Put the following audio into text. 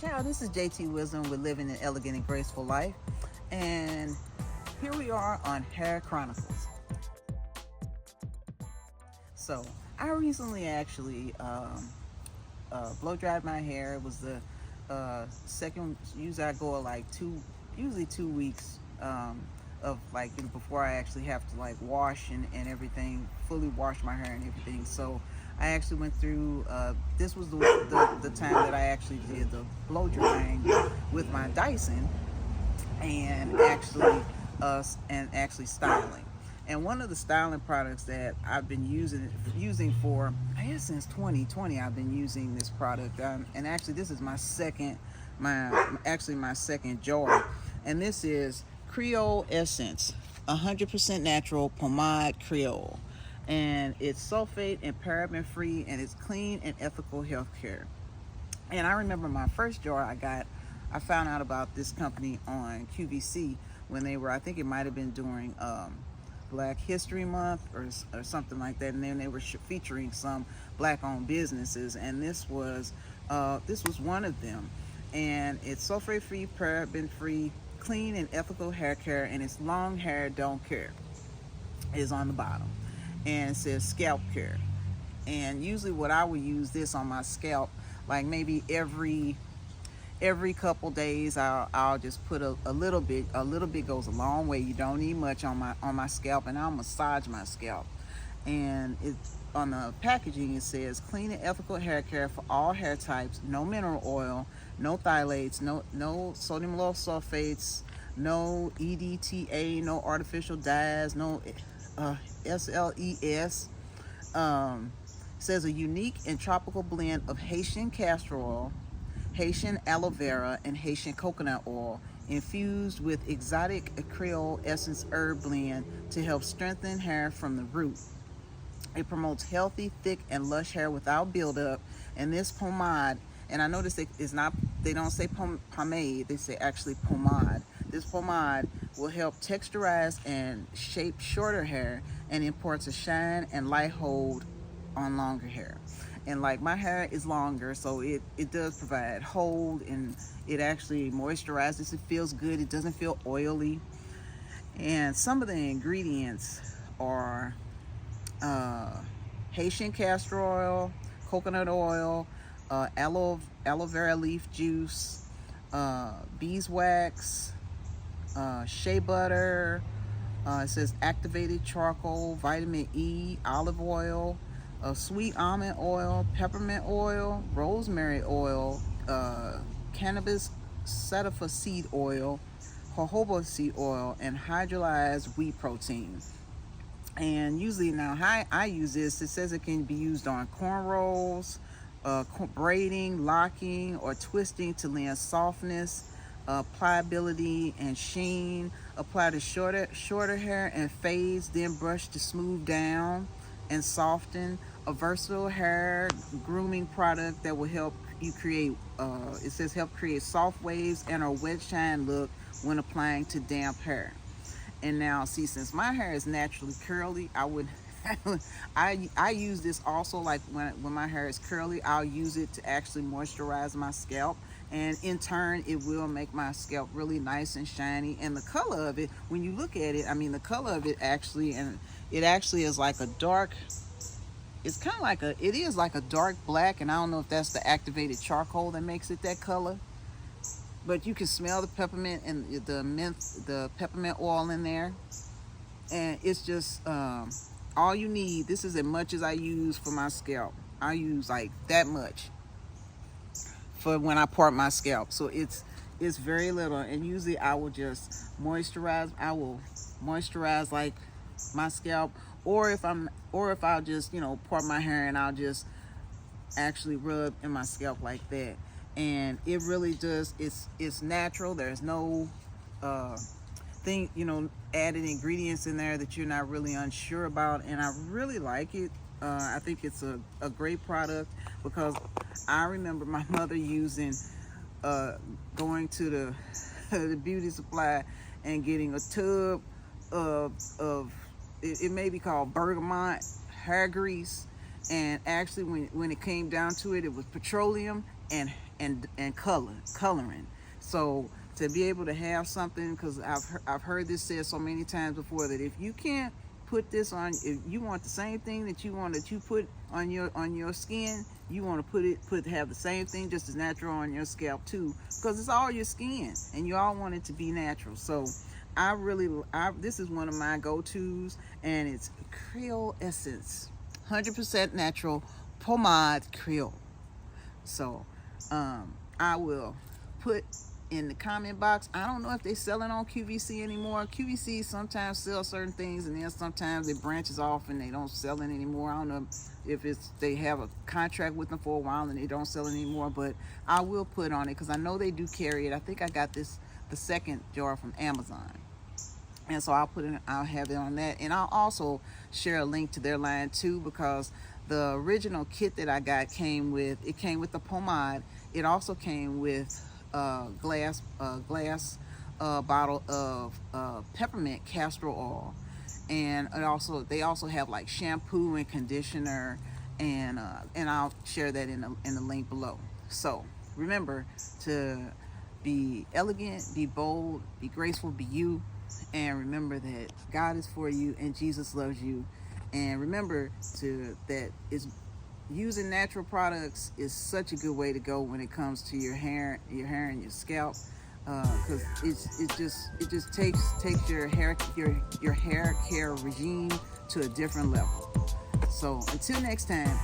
Ciao, this is JTwisdom with Living an Elegant and Graceful Life. And here we are on Hair Chronicles. So, I recently actually blow dried my hair. It was the second, usually I go like usually 2 weeks of like, before I actually have to like wash and everything, fully wash my hair and everything. So I actually went through, this was the time that I actually did the blow drying with my Dyson and actually styling. And one of the styling products that I've been using for, I guess since 2020, I've been using this product. And actually, this is my second jar. And this is Kreyòl Essence, 100% natural Pomad Kreyòl. And it's sulfate and paraben free, and it's clean and ethical healthcare. And I remember my first jar I found out about this company on QVC when they were, I think it might have been during Black History Month or something like that, and then they were featuring some black-owned businesses, and this was one of them. And it's sulfate-free, paraben-free, clean and ethical hair care, and it's long hair don't care is on the bottom, and it says scalp care. And usually, what I would use this on my scalp, like maybe every couple days, I'll just put a little bit. A little bit goes a long way. You don't need much on my scalp, and I'll massage my scalp. And on the packaging it says clean and ethical hair care for all hair types, no mineral oil, no phthalates, no sodium lauryl sulfates, no EDTA, no artificial dyes, no SLES. Says a unique and tropical blend of Haitian castor oil, Haitian aloe vera, and Haitian coconut oil infused with exotic Kreyòl Essence herb blend to help strengthen hair from the root. It promotes healthy, thick, and lush hair without buildup. And this pomade, and I noticed they don't say pomade, they say actually pomade. This pomade will help texturize and shape shorter hair and imparts a shine and light hold on longer hair. And like my hair is longer, so it does provide hold, and it actually moisturizes. It feels good. It doesn't feel oily. And some of the ingredients are Haitian castor oil, coconut oil, aloe vera leaf juice, beeswax, shea butter. It says activated charcoal, vitamin E, olive oil, sweet almond oil, peppermint oil, rosemary oil, cannabis sativa seed oil, jojoba seed oil, and hydrolyzed wheat protein. And usually now how I use this, it says it can be used on cornrows, braiding, locking, or twisting to lend softness, pliability, and sheen. Apply to shorter hair and fades, then brush to smooth down and soften. A versatile hair grooming product that will help you create, it says help create soft waves and a wet shine look when applying to damp hair. And now, see, since my hair is naturally curly, I use this also, like when my hair is curly, I'll use it to actually moisturize my scalp. And in turn, it will make my scalp really nice and shiny. And the color of it, when you look at it, I mean, the color of it actually is like a dark, it is like a dark black. And I don't know if that's the activated charcoal that makes it that color. But you can smell the peppermint and the peppermint oil in there. And it's just all you need. This is as much as I use for my scalp. I use like that much for when I part my scalp. So it's very little. And usually I will just moisturize. I will moisturize like my scalp, or if I'll just part my hair and I'll just actually rub in my scalp like that. And it really does, it's natural. There's no added ingredients in there that you're not really unsure about. And I really like it. I think it's a great product, because I remember my mother going to the beauty supply and getting a tub of it may be called bergamot hair grease. And actually when it came down to it, it was petroleum, and coloring. So to be able to have something, because I've heard this said so many times before, that if you can't put this on, if you want the same thing that you put on your skin, you want to have the same thing just as natural on your scalp too, because it's all your skin and you all want it to be natural. So this is one of my go-tos, and it's Kreyòl Essence, 100% natural Pomad Kreyòl. So I will put in the comment box. I don't know if they sell it on QVC anymore. QVC sometimes sell certain things, and then sometimes it branches off and they don't sell it anymore. I don't know if they have a contract with them for a while and they don't sell it anymore, but I will put on it because I know they do carry it. I think I got the second jar from Amazon, and so I'll have it on that, and I'll also share a link to their line too, because the original kit that I got came with the pomade. It also came with glass bottle of peppermint castor oil, and they also have like shampoo and conditioner, and I'll share that in the link below. So remember to be elegant, be bold, be graceful, be you, and remember that God is for you and Jesus loves you. And remember that using natural products is such a good way to go when it comes to your hair and your scalp, because it just takes your hair care regime to a different level. So until next time,